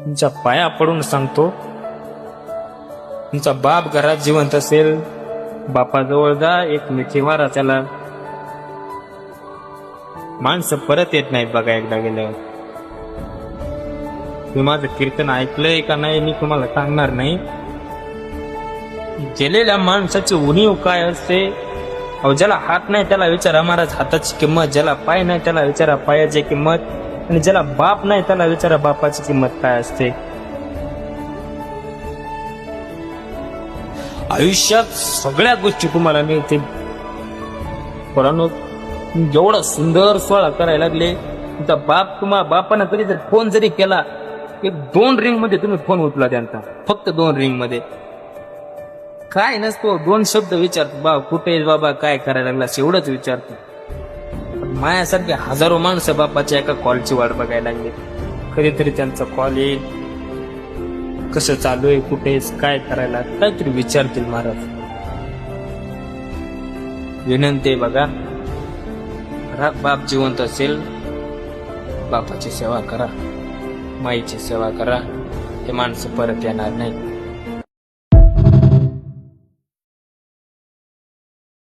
तुमच्या पाया पडून सांगतो, तुमचा बाप घरात जिवंत असेल, बापाजवळ जा, एक मिठी मारा त्याला. माणसं परत येत नाहीत बघा एकदा गेल्यावर. तुम्ही माझं कीर्तन ऐकलंय का नाही मी तुम्हाला सांगणार नाही. गेलेल्या माणसाची उणीव काय असते, अहो ज्याला हात नाही त्याला विचारा महाराज हाताची किंमत, ज्याला पाय नाही त्याला विचारा पायाची किंमत, आणि ज्याला बाप नाही त्याला विचारा बापाची किंमत काय असते. आयुष्यात सगळ्या गोष्टी तुम्हाला मिळतील. पोरांनो, जेवढा सुंदर सोहळा करायला लागले, तुमचा बाप तुम्हाला बापानं कधी जर फोन जरी केला, एक 2 रिंग मध्ये तुम्ही फोन उचला त्यांचा, फक्त 2 रिंग मध्ये. काय नसतो, 2 शब्द विचारतो, बा कुठे आहेस बाबा, काय करायला लागला, एवढंच विचारतो. मायासारखे हजारो माणसं बापाच्या एका कॉलची वाट बघायला लागली. कधीतरी त्यांचा कॉल येईल, कसं चालू आहे, कुठे आहेस, काय करायला, काहीतरी विचारतील महाराज. विनंती बघा, घरात बाप जिवंत असेल, बापाची सेवा करा, माईची सेवा करा, ते माणसं परत येणार नाही.